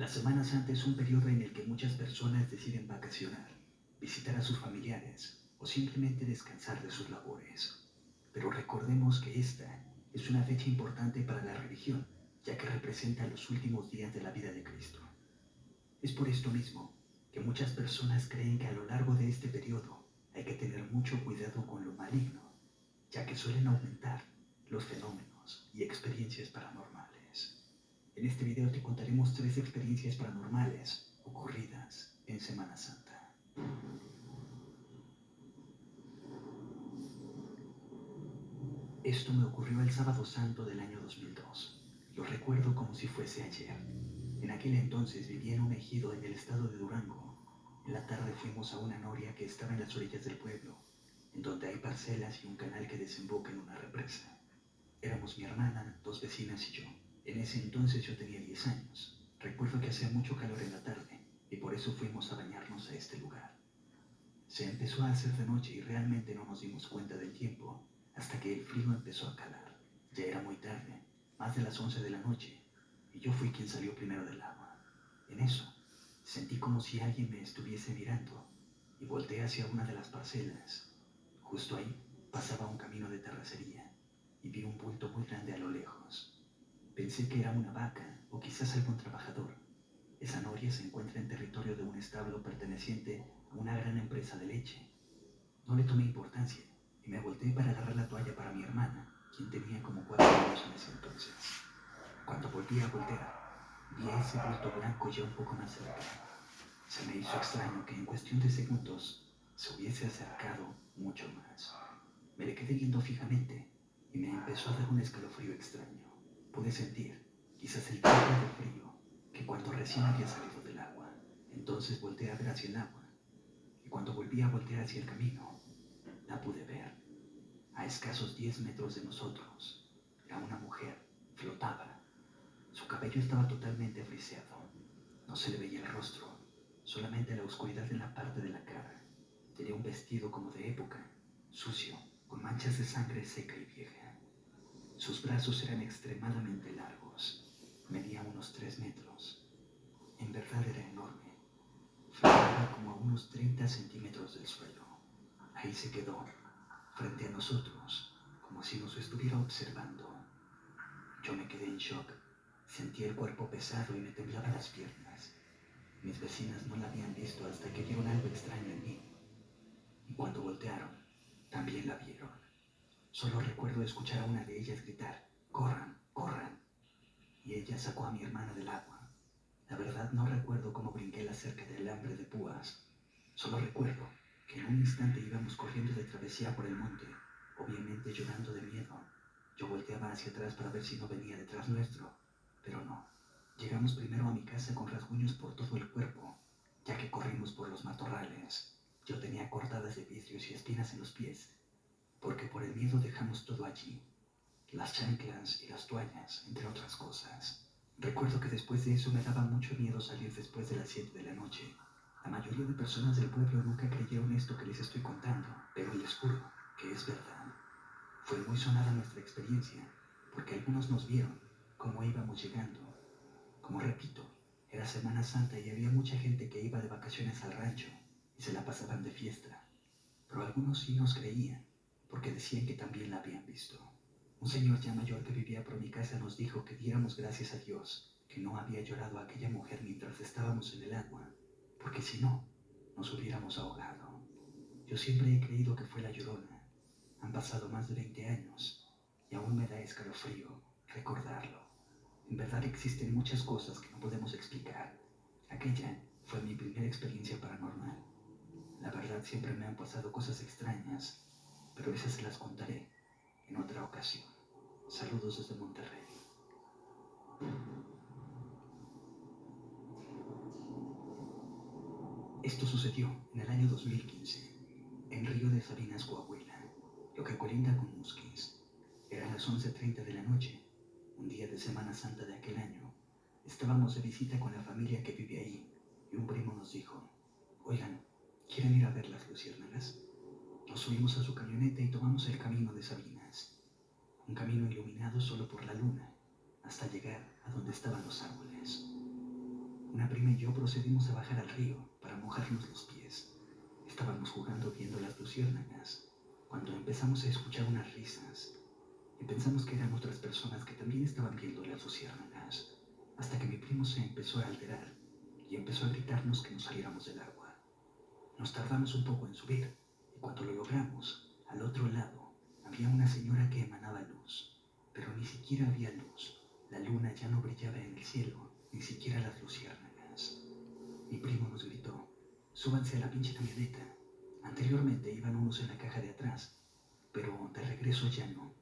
La Semana Santa es un periodo en el que muchas personas deciden vacacionar, visitar a sus familiares o simplemente descansar de sus labores. Pero recordemos que esta es una fecha importante para la religión, ya que representa los últimos días de la vida de Cristo. Es por esto mismo que muchas personas creen que a lo largo de este periodo hay que tener mucho cuidado con lo maligno, ya que suelen aumentar los fenómenos y experiencias paranormales. En este video te contaremos 3 experiencias paranormales ocurridas en Semana Santa. Esto me ocurrió el sábado santo del año 2002. Lo recuerdo como si fuese ayer. En aquel entonces vivía en un ejido en el estado de Durango. En la tarde fuimos a una noria que estaba en las orillas del pueblo, en donde hay parcelas y un canal que desemboca en una represa. Éramos mi hermana, 2 vecinas y yo. En ese entonces yo tenía 10 años. Recuerdo que hacía mucho calor en la tarde y por eso fuimos a bañarnos a este lugar. Se empezó a hacer de noche y realmente no nos dimos cuenta del tiempo hasta que el frío empezó a calar. Ya era muy tarde, más de las 11 de la noche, y yo fui quien salió primero del agua. En eso, sentí como si alguien me estuviese mirando y volteé hacia una de las parcelas. Justo ahí pasaba un camino de terracería y vi un bulto muy grande a lo lejos. Pensé que era una vaca o quizás algún trabajador. Esa noria se encuentra en territorio de un establo perteneciente a una gran empresa de leche. No le tomé importancia y me volteé para agarrar la toalla para mi hermana, quien tenía como 4 años en ese entonces. Cuando volví a voltear, vi a ese bulto blanco ya un poco más cerca. Se me hizo extraño que en cuestión de segundos se hubiese acercado mucho más. Me le quedé viendo fijamente y me empezó a dar un escalofrío extraño. Pude sentir, quizás el triple de frío, que cuando recién había salido del agua. Entonces volteé a ver hacia el agua y cuando volví a voltear hacia el camino, la pude ver. A escasos 10 metros de nosotros, era una mujer, flotaba. Su cabello estaba totalmente friseado. No se le veía el rostro, solamente la oscuridad en la parte de la cara. Tenía un vestido como de época, sucio, con manchas de sangre seca y vieja. Sus brazos eran extremadamente largos, medía unos 3 metros. En verdad era enorme. Flotaba como a unos 30 centímetros del suelo. Ahí se quedó, frente a nosotros, como si nos estuviera observando. Yo me quedé en shock. Sentí el cuerpo pesado y me temblaban las piernas. Mis vecinas no la habían visto hasta que vieron algo extraño en mí. Y cuando voltearon, también la vieron. Solo recuerdo escuchar a una de ellas gritar, ¡corran, corran! Y ella sacó a mi hermana del agua. La verdad no recuerdo cómo brinqué la cerca del alambre de púas. Solo recuerdo que en un instante íbamos corriendo de travesía por el monte, obviamente llorando de miedo. Yo volteaba hacia atrás para ver si no venía detrás nuestro, pero no. Llegamos primero a mi casa con rasguños por todo el cuerpo, ya que corrimos por los matorrales. Yo tenía cortadas de vidrios y espinas en los pies, porque por el miedo dejamos todo allí, las chanclas y las toallas, entre otras cosas. Recuerdo que después de eso me daba mucho miedo salir después de las 7 de la noche. La mayoría de personas del pueblo nunca creyeron esto que les estoy contando, pero les juro que es verdad. Fue muy sonada nuestra experiencia, porque algunos nos vieron cómo íbamos llegando. Como repito, era Semana Santa y había mucha gente que iba de vacaciones al rancho y se la pasaban de fiesta. Pero algunos sí nos creían, porque decían que también la habían visto. Un señor ya mayor que vivía por mi casa nos dijo que diéramos gracias a Dios que no había llorado a aquella mujer mientras estábamos en el agua, porque si no, nos hubiéramos ahogado. Yo siempre he creído que fue la Llorona. Han pasado más de 20 años y aún me da escalofrío recordarlo. En verdad existen muchas cosas que no podemos explicar. Aquella fue mi primera experiencia paranormal. La verdad siempre me han pasado cosas extrañas, pero esas se las contaré en otra ocasión. Saludos desde Monterrey. Esto sucedió en el año 2015, en Río de Sabinas, Coahuila, lo que colinda con Musquis. Eran las 11:30 de la noche, un día de Semana Santa de aquel año. Estábamos de visita con la familia que vive ahí, y un primo nos dijo, oigan, ¿quieren ir a ver las luciérnagas? Nos subimos a su camioneta y tomamos el camino de Sabinas, un camino iluminado solo por la luna, hasta llegar a donde estaban los árboles. Una prima y yo procedimos a bajar al río para mojarnos los pies. Estábamos jugando viendo las luciérnagas, cuando empezamos a escuchar unas risas, y pensamos que eran otras personas que también estaban viendo las luciérnagas, hasta que mi primo se empezó a alterar y empezó a gritarnos que nos saliéramos del agua. Nos tardamos un poco en subir, y cuando lo logramos, al otro lado había una señora que emanaba luz, pero ni siquiera había luz. La luna ya no brillaba en el cielo, ni siquiera las luciérnagas. Mi primo nos gritó: súbanse a la pinche camioneta. Anteriormente iban unos en la caja de atrás, pero de regreso ya no.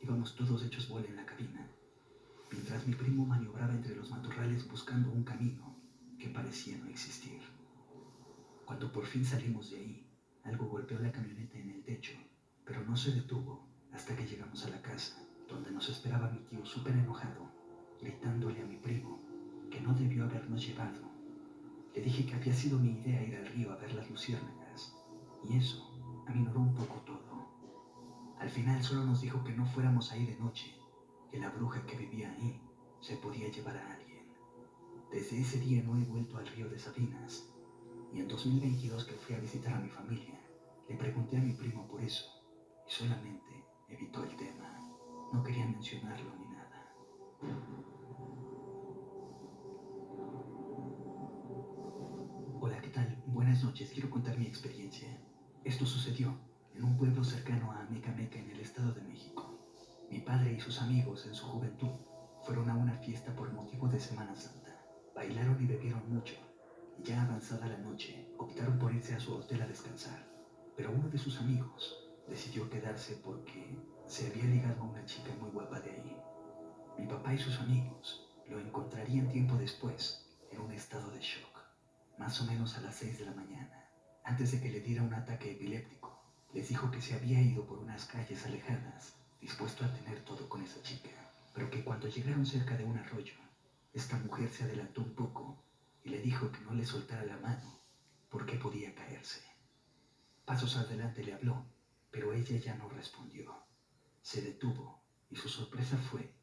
Íbamos todos hechos bola en la cabina, mientras mi primo maniobraba entre los matorrales buscando un camino que parecía no existir. Cuando por fin salimos de ahí, algo golpeó la camioneta en el techo, pero no se detuvo hasta que llegamos a la casa, donde nos esperaba mi tío súper enojado, gritándole a mi primo que no debió habernos llevado. Le dije que había sido mi idea ir al río a ver las luciérnagas, y eso aminoró un poco todo. Al final solo nos dijo que no fuéramos ahí de noche, que la bruja que vivía ahí se podía llevar a alguien. Desde ese día no he vuelto al río de Sabinas, y en 2022 que fui a visitar a mi familia, le pregunté a mi primo por eso, y solamente evitó el tema. No quería mencionarlo ni nada. Hola, ¿qué tal? Buenas noches, quiero contar mi experiencia. Esto sucedió en un pueblo cercano a Mecameca en el Estado de México. Mi padre y sus amigos en su juventud fueron a una fiesta por motivo de Semana Santa. Bailaron y bebieron mucho, y ya avanzada la noche optaron por irse a su hotel a descansar. Pero uno de sus amigos decidió quedarse porque se había ligado a una chica muy guapa de ahí. Mi papá y sus amigos lo encontrarían tiempo después en un estado de shock, más o menos a las 6 de la mañana. Antes de que le diera un ataque epiléptico, les dijo que se había ido por unas calles alejadas, dispuesto a tener todo con esa chica, pero que cuando llegaron cerca de un arroyo, esta mujer se adelantó un poco y le dijo que no le soltara la mano porque podía caerse. Pasos adelante le habló, pero ella ya no respondió. Se detuvo y su sorpresa fue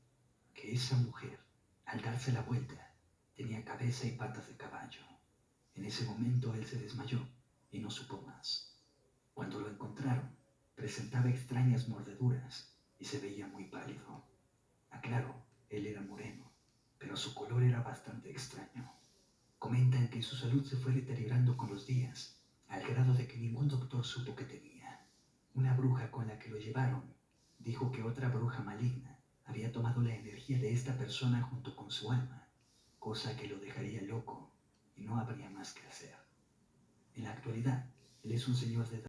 que esa mujer, al darse la vuelta, tenía cabeza y patas de caballo. En ese momento él se desmayó y no supo más. Cuando lo encontraron, presentaba extrañas mordeduras y se veía muy pálido. Aclaro, él era moreno, pero su color era bastante extraño. Comentan que su salud se fue deteriorando con los días, al grado de que ningún doctor supo que tenía. Una bruja con la que lo llevaron dijo que otra bruja maligna había tomado la energía de esta persona junto con su alma, cosa que lo dejaría loco y no habría más que hacer. En la actualidad, él es un señor de edad